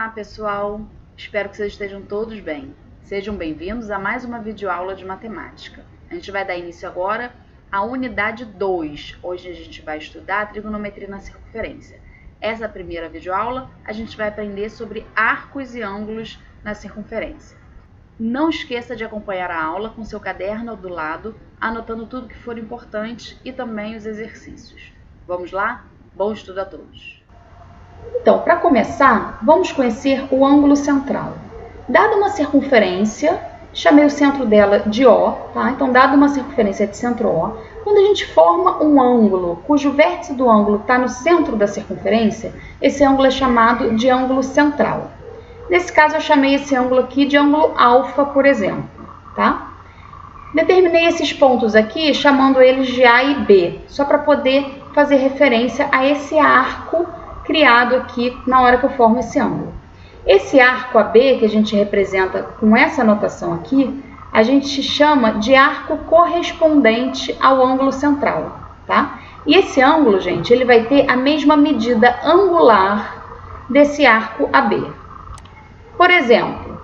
Olá pessoal, espero que vocês estejam todos bem. Sejam bem-vindos a mais uma videoaula de matemática. A gente vai dar início agora à unidade 2. Hoje a gente vai estudar a trigonometria na circunferência. Essa primeira videoaula a gente vai aprender sobre arcos e ângulos na circunferência. Não esqueça de acompanhar a aula com seu caderno do lado, anotando tudo que for importante e também os exercícios. Vamos lá? Bom estudo a todos! Então, para começar, vamos conhecer o ângulo central. Dada uma circunferência, chamei o centro dela de O, tá? Então, dada uma circunferência de centro O, quando a gente forma um ângulo cujo vértice do ângulo está no centro da circunferência, esse ângulo é chamado de ângulo central. Nesse caso, eu chamei esse ângulo aqui de ângulo alfa, por exemplo, tá? Determinei esses pontos aqui chamando eles de A e B, só para poder fazer referência a esse arco criado aqui na hora que eu formo esse ângulo. Esse arco AB, que a gente representa com essa notação aqui, a gente chama de arco correspondente ao ângulo central, tá? E esse ângulo, gente, ele vai ter a mesma medida angular desse arco AB. Por exemplo,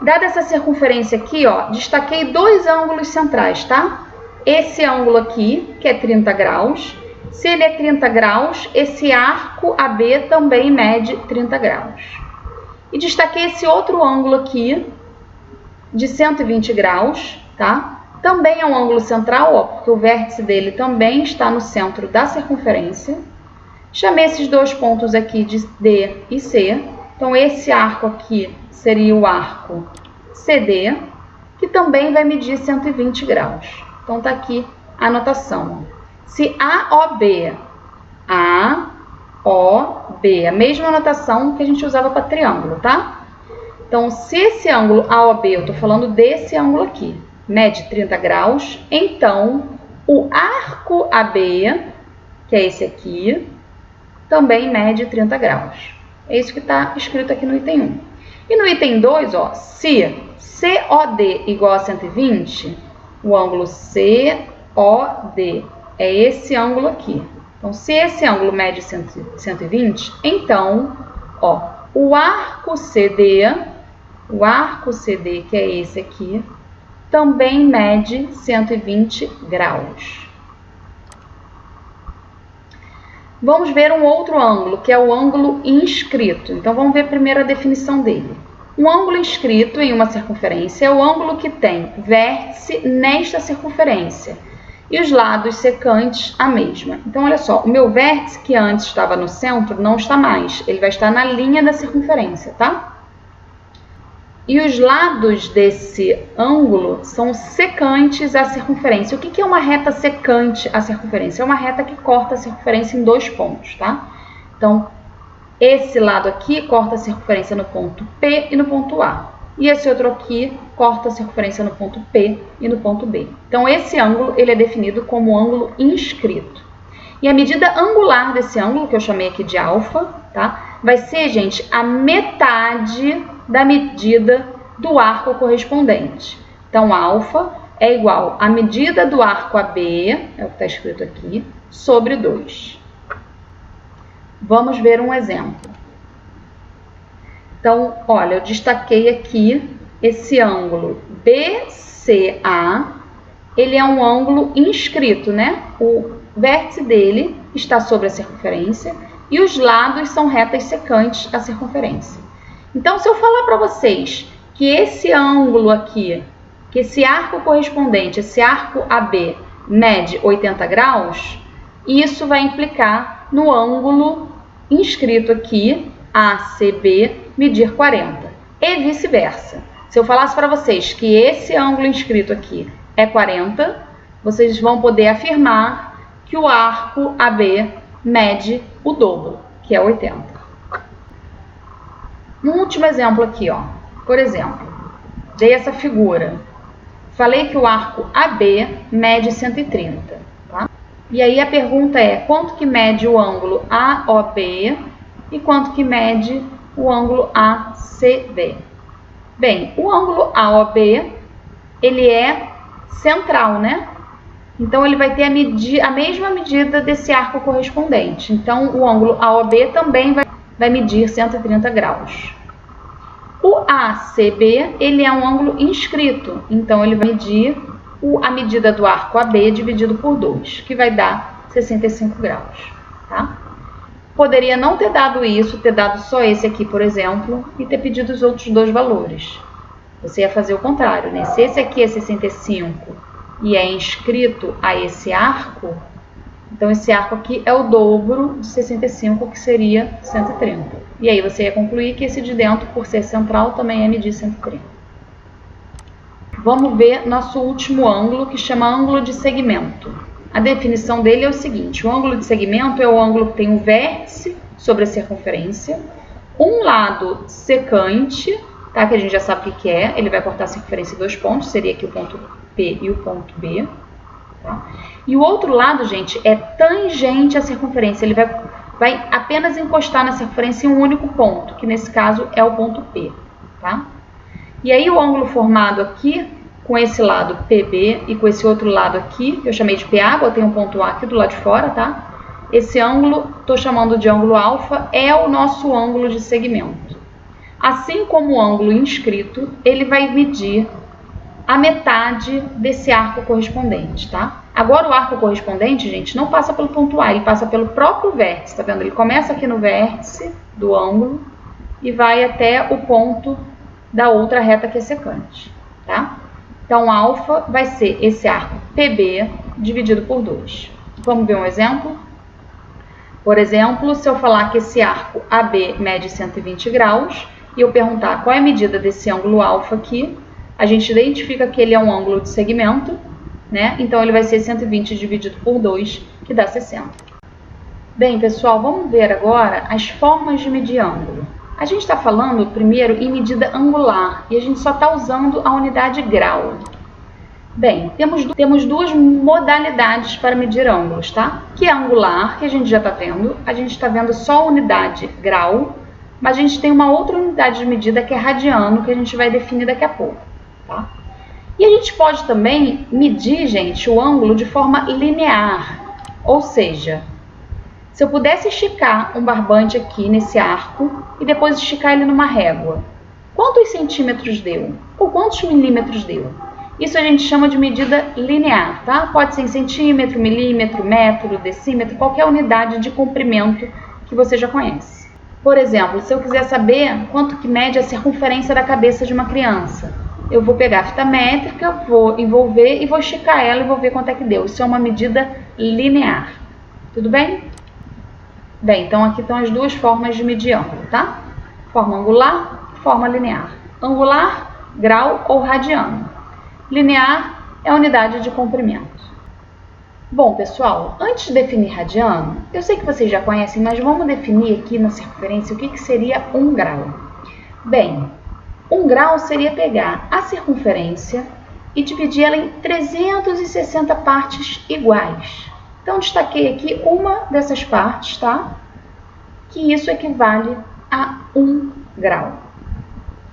dada essa circunferência aqui, ó, destaquei dois ângulos centrais, tá? Esse ângulo aqui, que é 30 graus, se ele é 30 graus, esse arco AB também mede 30 graus. E destaquei esse outro ângulo aqui, de 120 graus, tá? Também é um ângulo central, ó, porque o vértice dele também está no centro da circunferência. Chamei esses dois pontos aqui de D e C. Então, esse arco aqui seria o arco CD, que também vai medir 120 graus. Então, tá aqui a anotação, ó. Se AOB, a mesma notação que a gente usava para triângulo, tá? Então, se esse ângulo AOB, eu estou falando desse ângulo aqui, mede 30 graus, então o arco AB, que é esse aqui, também mede 30 graus. É isso que está escrito aqui no item 1. E no item 2, ó, se COD igual a 120, o ângulo COD é esse ângulo aqui. Então, se esse ângulo mede 120, então, ó, o arco CD, que é esse aqui, também mede 120 graus. Vamos ver um outro ângulo, que é o ângulo inscrito. Então, vamos ver primeiro a definição dele. Um ângulo inscrito em uma circunferência é o ângulo que tem vértice nesta circunferência e os lados secantes a mesma. Então, olha só, o meu vértice que antes estava no centro não está mais, ele vai estar na linha da circunferência, tá? E os lados desse ângulo são secantes à circunferência. O que é uma reta secante à circunferência? É uma reta que corta a circunferência em dois pontos, tá? Então, esse lado aqui corta a circunferência no ponto P e no ponto A. E esse outro aqui corta a circunferência no ponto P e no ponto B. Então, esse ângulo ele é definido como ângulo inscrito. E a medida angular desse ângulo, que eu chamei aqui de alfa, tá? Vai ser, gente, a metade da medida do arco correspondente. Então, alfa é igual à medida do arco AB, é o que está escrito aqui, sobre 2. Vamos ver um exemplo. Então, olha, eu destaquei aqui esse ângulo BCA, ele é um ângulo inscrito, né? O vértice dele está sobre a circunferência e os lados são retas secantes à circunferência. Então, se eu falar para vocês que esse ângulo aqui, que esse arco correspondente, esse arco AB, mede 80 graus, isso vai implicar no ângulo inscrito aqui, ACB, medir 40. E vice-versa. Se eu falasse para vocês que esse ângulo inscrito aqui é 40, vocês vão poder afirmar que o arco AB mede o dobro, que é 80. Um último exemplo aqui, ó. Por exemplo, dei essa figura. Falei que o arco AB mede 130, tá? E aí a pergunta é, quanto que mede o ângulo AOB e quanto que mede o ângulo ACB? Bem, o ângulo AOB, ele é central, né? Então, ele vai ter a mesma medida desse arco correspondente. Então, o ângulo AOB também vai vai medir 130 graus. O ACB, ele é um ângulo inscrito, então ele vai medir a medida do arco AB dividido por 2, que vai dar 65 graus, tá? Poderia não ter dado isso, ter dado só esse aqui, por exemplo, e ter pedido os outros dois valores. Você ia fazer o contrário, né? Se esse aqui é 65 e é inscrito a esse arco, então esse arco aqui é o dobro de 65, que seria 130. E aí você ia concluir que esse de dentro, por ser central, também é medir 130. Vamos ver nosso último ângulo, que chama ângulo de segmento. A definição dele é o seguinte: o ângulo de segmento é o ângulo que tem um vértice sobre a circunferência, um lado secante, tá? Que a gente já sabe o que é, ele vai cortar a circunferência em 2 pontos, seria aqui o ponto P e o ponto B. Tá? E o outro lado, gente, é tangente à circunferência, ele vai apenas encostar na circunferência em um único ponto, que nesse caso é o ponto P. Tá? E aí o ângulo formado aqui, com esse lado PB e com esse outro lado aqui, que eu chamei de PA, eu tenho um ponto A aqui do lado de fora, tá? Esse ângulo, estou chamando de ângulo alfa, é o nosso ângulo de segmento. Assim como o ângulo inscrito, ele vai medir a metade desse arco correspondente, tá? Agora o arco correspondente, gente, não passa pelo ponto A, ele passa pelo próprio vértice, tá vendo? Ele começa aqui no vértice do ângulo e vai até o ponto da outra reta que é secante, tá? Então, alfa vai ser esse arco PB dividido por 2. Vamos ver um exemplo? Por exemplo, se eu falar que esse arco AB mede 120 graus e eu perguntar qual é a medida desse ângulo alfa aqui, a gente identifica que ele é um ângulo de segmento, né? Então, ele vai ser 120 dividido por 2, que dá 60. Bem, pessoal, vamos ver agora as formas de medir ângulo. A gente está falando primeiro em medida angular e a gente só está usando a unidade grau. Bem, temos duas modalidades para medir ângulos, tá? Que é angular, que a gente já está vendo. A gente está vendo só a unidade grau, mas a gente tem uma outra unidade de medida que é radiano, que a gente vai definir daqui a pouco, tá? E a gente pode também medir, gente, o ângulo de forma linear, ou seja, se eu pudesse esticar um barbante aqui nesse arco e depois esticar ele numa régua, quantos centímetros deu? Ou quantos milímetros deu? Isso a gente chama de medida linear, tá? Pode ser em centímetro, milímetro, metro, decímetro, qualquer unidade de comprimento que você já conhece. Por exemplo, se eu quiser saber quanto que mede a circunferência da cabeça de uma criança, eu vou pegar a fita métrica, vou envolver e vou esticar ela e vou ver quanto é que deu. Isso é uma medida linear. Tudo bem? Bem, então aqui estão as duas formas de medir ângulo, tá? Forma angular, forma linear. Angular, grau ou radiano. Linear é a unidade de comprimento. Bom, pessoal, antes de definir radiano, eu sei que vocês já conhecem, mas vamos definir aqui na circunferência o que seria 1 grau. Bem, 1 grau seria pegar a circunferência e dividir ela em 360 partes iguais. Então, destaquei aqui uma dessas partes, tá? Que isso equivale a 1 grau.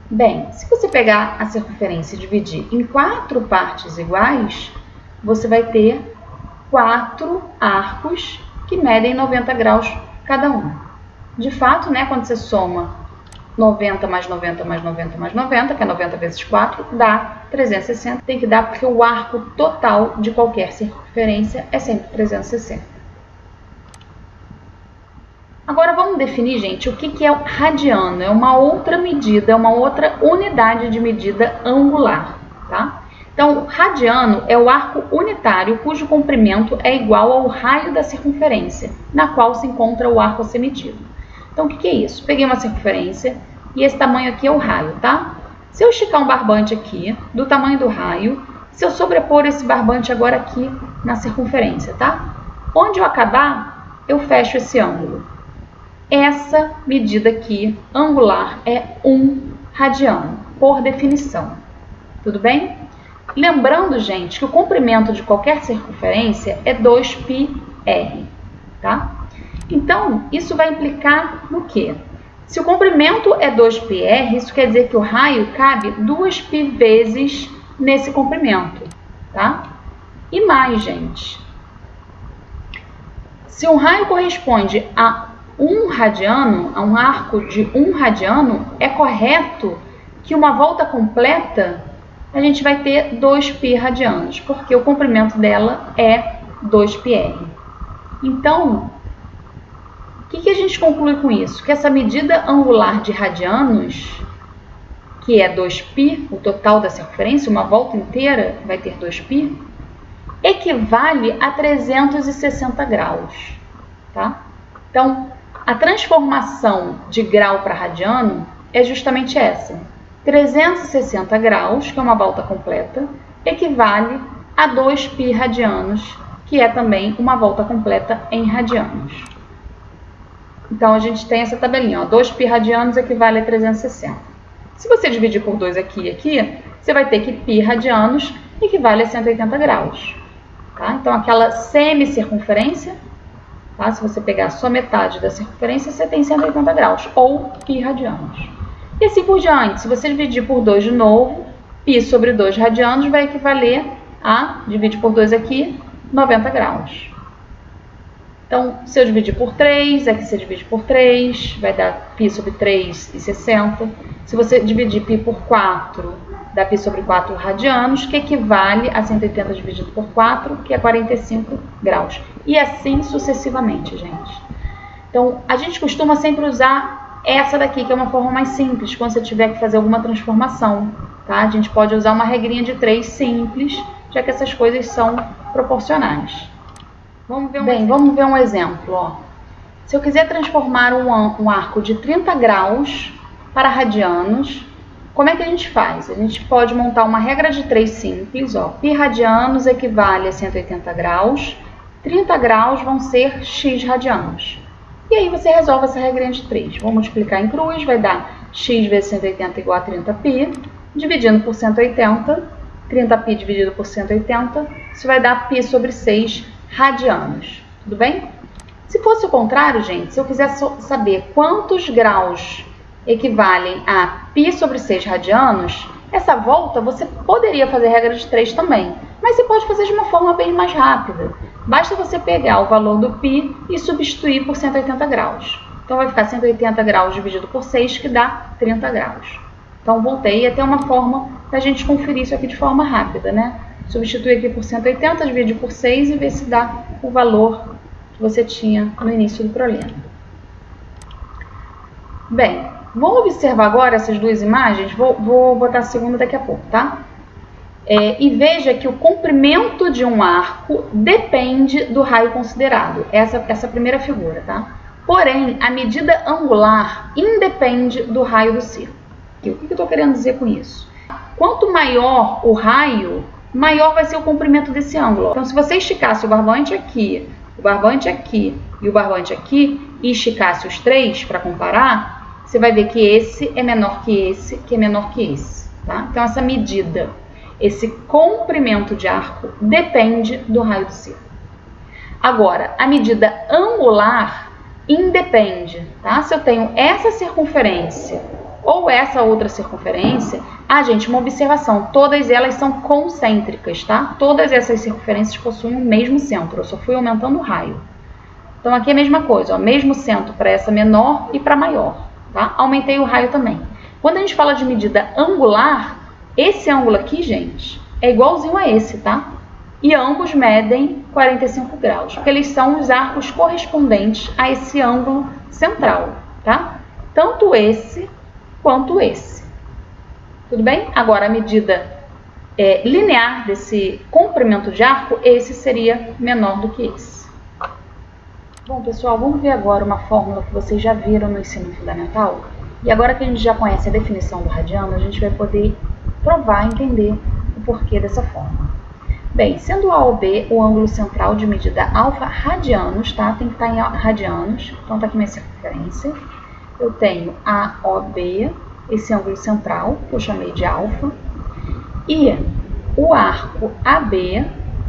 Bem, se você pegar a circunferência e dividir em 4 partes iguais, você vai ter 4 arcos que medem 90 graus cada um. De fato, né, quando você soma 90 mais 90 mais 90 mais 90, que é 90 vezes 4, dá 360. Tem que dar porque o arco total de qualquer circunferência é sempre 360. Agora vamos definir, gente, o que é o radiano. É uma outra medida, é uma outra unidade de medida angular, tá? Então, o radiano é o arco unitário cujo comprimento é igual ao raio da circunferência, na qual se encontra o arco a ser medido. Então, o que é isso? Peguei uma circunferência e esse tamanho aqui é o raio, tá? Se eu esticar um barbante aqui, do tamanho do raio, se eu sobrepor esse barbante agora aqui na circunferência, tá? Onde eu acabar, eu fecho esse ângulo. Essa medida aqui, angular, é 1 radiano, por definição. Tudo bem? Lembrando, gente, que o comprimento de qualquer circunferência é 2πr, tá? Então, isso vai implicar no quê? Se o comprimento é 2πr, isso quer dizer que o raio cabe 2π vezes nesse comprimento, tá? E mais, gente. Se um raio corresponde a um radiano, um arco de 1 radiano, é correto que uma volta completa a gente vai ter 2π radianos, porque o comprimento dela é 2πr. Então, o que a gente conclui com isso? Que essa medida angular de radianos, que é 2π, o total da circunferência, uma volta inteira vai ter 2π, equivale a 360 graus, tá? Então, a transformação de grau para radiano é justamente essa. 360 graus, que é uma volta completa, equivale a 2π radianos, que é também uma volta completa em radianos. Então, a gente tem essa tabelinha, ó, 2π radianos equivale a 360. Se você dividir por 2 aqui e aqui, você vai ter que π radianos equivale a 180 graus. Tá? Então, aquela semicircunferência, tá? Se você pegar só metade da circunferência, você tem 180 graus, ou π radianos. E assim por diante, se você dividir por 2 de novo, π sobre 2 radianos vai equivaler a, divide por 2 aqui, 90 graus. Então, se eu dividir por 3, aqui você divide por 3, vai dar π sobre 3 e 60. Se você dividir π por 4, dá π sobre 4 radianos, que equivale a 180 dividido por 4, que é 45 graus. E assim sucessivamente, gente. Então, a gente costuma sempre usar essa daqui, que é uma forma mais simples, quando você tiver que fazer alguma transformação. Tá? A gente pode usar uma regrinha de 3 simples, já que essas coisas são proporcionais. Vamos ver um exemplo. Ó. Se eu quiser transformar um arco de 30 graus para radianos, como é que a gente faz? A gente pode montar uma regra de 3 simples. Ó. Π radianos equivale a 180 graus, 30 graus vão ser x radianos. E aí você resolve essa regrinha de 3. Vou multiplicar em cruz, vai dar x vezes 180 igual a 30π, dividindo por 180, 30π dividido por 180, isso vai dar π sobre 6 radianos. Tudo bem? Se fosse o contrário, gente, se eu quiser saber quantos graus equivalem a π sobre 6 radianos, essa volta você poderia fazer regra de 3 também, mas você pode fazer de uma forma bem mais rápida. Basta você pegar o valor do π e substituir por 180 graus. Então vai ficar 180 graus dividido por 6, que dá 30 graus. Então voltei até uma forma da gente conferir isso aqui de forma rápida, né? Substitui aqui por 180, divide por 6 e vê se dá o valor que você tinha no início do problema. Bem, vamos observar agora essas duas imagens. Vou botar a segunda daqui a pouco, tá? E veja que o comprimento de um arco depende do raio considerado. Essa primeira figura, tá? Porém, a medida angular independe do raio do círculo. O que eu estou querendo dizer com isso? Quanto maior o raio, maior vai ser o comprimento desse ângulo. Então, se você esticasse o barbante aqui, o barbante aqui e o barbante aqui, e esticasse os três para comparar, você vai ver que esse é menor que esse, que é menor que esse. Tá? Então, essa medida, esse comprimento de arco, depende do raio do círculo. Agora, a medida angular independe. Tá? Se eu tenho essa circunferência ou essa outra circunferência, gente, uma observação, todas elas são concêntricas, tá? Todas essas circunferências possuem o mesmo centro, eu só fui aumentando o raio. Então, aqui é a mesma coisa, ó, mesmo centro para essa menor e para maior, tá? Aumentei o raio também. Quando a gente fala de medida angular, esse ângulo aqui, gente, é igualzinho a esse, tá? E ambos medem 45 graus, porque eles são os arcos correspondentes a esse ângulo central, tá? Tanto esse quanto esse. Tudo bem? Agora, a medida linear desse comprimento de arco, esse seria menor do que esse. Bom, pessoal, vamos ver agora uma fórmula que vocês já viram no ensino fundamental. E agora que a gente já conhece a definição do radiano, a gente vai poder provar e entender o porquê dessa fórmula. Bem, sendo AOB o ângulo central de medida alfa radianos, tá? Tem que estar em radianos. Então, tá aqui minha circunferência. Eu tenho AOB, esse ângulo central, que eu chamei de alfa, e o arco AB,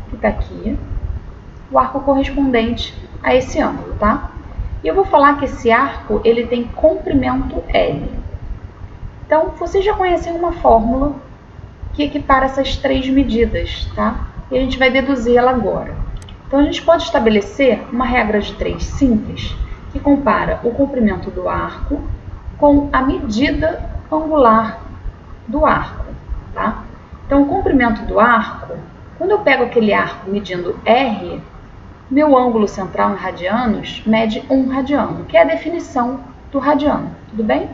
que está aqui, o arco correspondente a esse ângulo, tá? E eu vou falar que esse arco, ele tem comprimento L. Então, vocês já conhecem uma fórmula que equipara essas três medidas, tá? E a gente vai deduzir ela agora. Então, a gente pode estabelecer uma regra de 3 simples, que compara o comprimento do arco com a medida angular do arco, tá? Então, o comprimento do arco, quando eu pego aquele arco medindo R, meu ângulo central em radianos mede 1 radiano, que é a definição do radiano, tudo bem?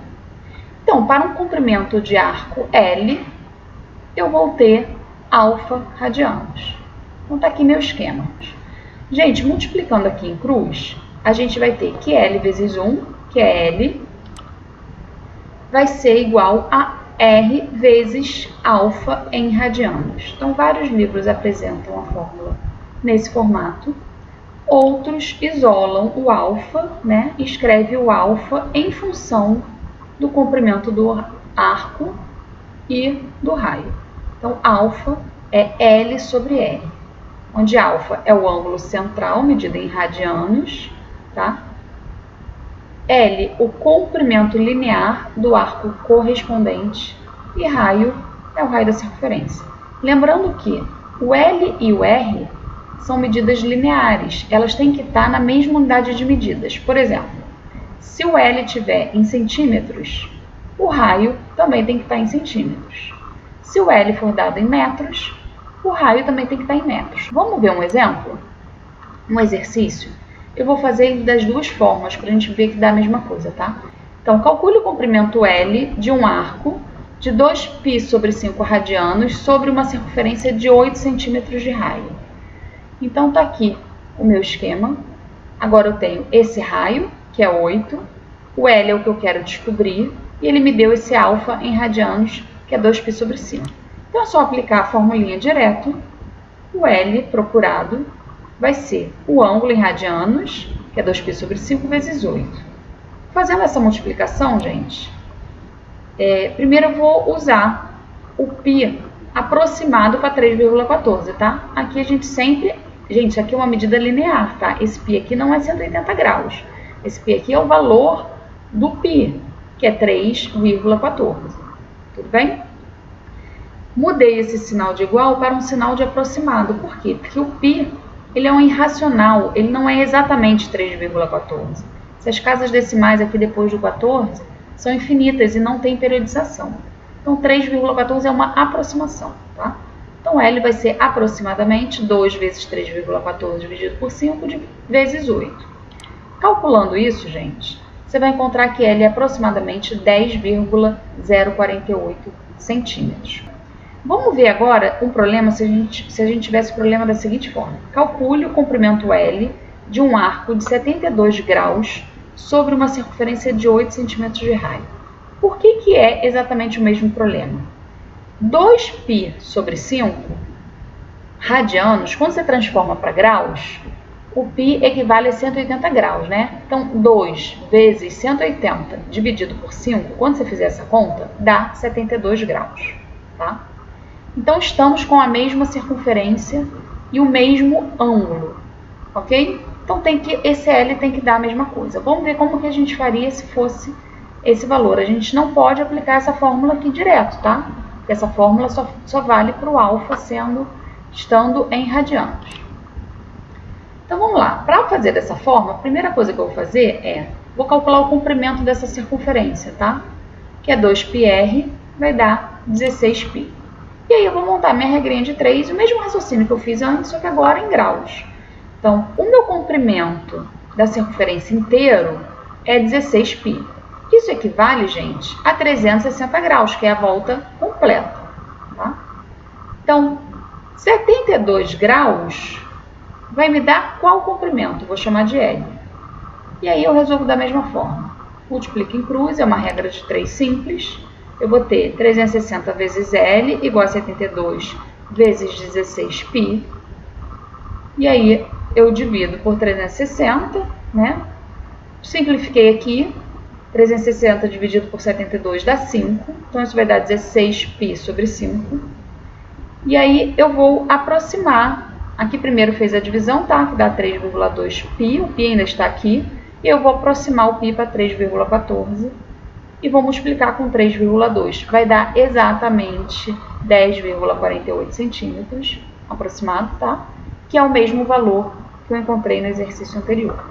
Então, para um comprimento de arco L, eu vou ter alfa radianos. Então, tá aqui meu esquema. Gente, multiplicando aqui em cruz, a gente vai ter que L vezes 1, que é L, vai ser igual a R vezes alfa em radianos. Então, vários livros apresentam a fórmula nesse formato. Outros isolam o alfa, né? Escreve o alfa em função do comprimento do arco e do raio. Então, alfa é L sobre R, onde alfa é o ângulo central medido em radianos, tá? L, o comprimento linear do arco correspondente, e raio é o raio da circunferência. Lembrando que o L e o R são medidas lineares, elas têm que estar na mesma unidade de medidas. Por exemplo, se o L estiver em centímetros, o raio também tem que estar em centímetros. Se o L for dado em metros, o raio também tem que estar em metros. Vamos ver um exemplo? Um exercício? Eu vou fazer ele das duas formas, para a gente ver que dá a mesma coisa, tá? Então, calcule o comprimento L de um arco de 2π sobre 5 radianos sobre uma circunferência de 8 centímetros de raio. Então, tá aqui o meu esquema. Agora eu tenho esse raio, que é 8. O L é o que eu quero descobrir. E ele me deu esse alfa em radianos, que é 2π sobre 5. Então, é só aplicar a formulinha direto. O L procurado vai ser o ângulo em radianos, que é 2π sobre 5 vezes 8. Fazendo essa multiplicação, gente, primeiro eu vou usar o π aproximado para 3,14, tá? Aqui a gente sempre... Gente, isso aqui é uma medida linear, tá? Esse π aqui não é 180 graus. Esse π aqui é o valor do π, que é 3,14. Tudo bem? Mudei esse sinal de igual para um sinal de aproximado. Por quê? Porque o π, ele é um irracional, ele não é exatamente 3,14. Essas casas decimais aqui depois do 14 são infinitas e não tem periodização. Então, 3,14 é uma aproximação, tá? Então, L vai ser aproximadamente 2 vezes 3,14 dividido por 5 vezes 8. Calculando isso, gente, você vai encontrar que L é aproximadamente 10,048 centímetros. Vamos ver agora um problema se a gente tivesse o problema da seguinte forma. Calcule o comprimento L de um arco de 72 graus sobre uma circunferência de 8 centímetros de raio. Por que é exatamente o mesmo problema? 2π sobre 5 radianos, quando você transforma para graus, o π equivale a 180 graus, né? Então, 2 vezes 180 dividido por 5, quando você fizer essa conta, dá 72 graus, tá? Então, estamos com a mesma circunferência e o mesmo ângulo, ok? Então, esse L tem que dar a mesma coisa. Vamos ver como que a gente faria se fosse esse valor. A gente não pode aplicar essa fórmula aqui direto, tá? Porque essa fórmula só vale para o alfa estando em radianos. Então, vamos lá. Para fazer dessa forma, a primeira coisa que eu vou fazer vou calcular o comprimento dessa circunferência, tá? Que é 2πr, vai dar 16π. E aí eu vou montar minha regrinha de 3, o mesmo raciocínio que eu fiz antes, só que agora em graus. Então, o meu comprimento da circunferência inteiro é 16π. Isso equivale, gente, a 360 graus, que é a volta completa, tá? Então, 72 graus vai me dar qual comprimento? Vou chamar de L. E aí eu resolvo da mesma forma. Multiplico em cruz, é uma regra de 3 simples. Eu vou ter 360 vezes L igual a 72 vezes 16π. E aí eu divido por 360, né? Simplifiquei aqui. 360 dividido por 72 dá 5. Então, isso vai dar 16π sobre 5. E aí eu vou aproximar. Aqui primeiro fez a divisão, tá? Que dá 3,2π. O π ainda está aqui. E eu vou aproximar o π para 3,14. E vou multiplicar com 3,2. Vai dar exatamente 10,48 centímetros, aproximado, tá? Que é o mesmo valor que eu encontrei no exercício anterior.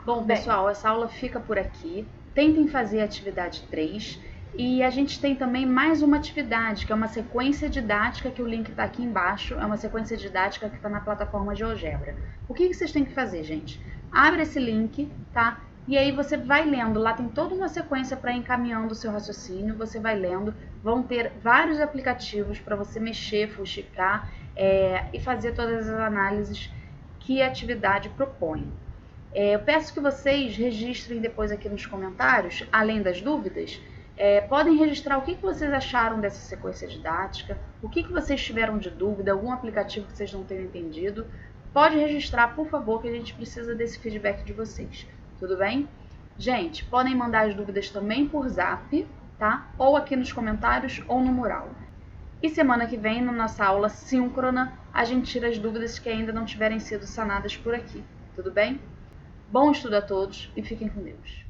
Bom, pessoal, essa aula fica por aqui. Tentem fazer a atividade 3. E a gente tem também mais uma atividade, que é uma sequência didática, que o link está aqui embaixo. É uma sequência didática que está na plataforma GeoGebra. O que vocês têm que fazer, gente? Abre esse link, tá? E aí você vai lendo. Lá tem toda uma sequência para encaminhando o seu raciocínio. Você vai lendo. Vão ter vários aplicativos para você mexer, fuxicar e fazer todas as análises que a atividade propõe. Eu peço que vocês registrem depois aqui nos comentários, além das dúvidas, podem registrar o que vocês acharam dessa sequência didática, o que vocês tiveram de dúvida, algum aplicativo que vocês não tenham entendido. Pode registrar, por favor, que a gente precisa desse feedback de vocês. Tudo bem? Gente, podem mandar as dúvidas também por zap, tá? Ou aqui nos comentários ou no mural. E semana que vem, na nossa aula síncrona, a gente tira as dúvidas que ainda não tiverem sido sanadas por aqui. Tudo bem? Bom estudo a todos e fiquem com Deus.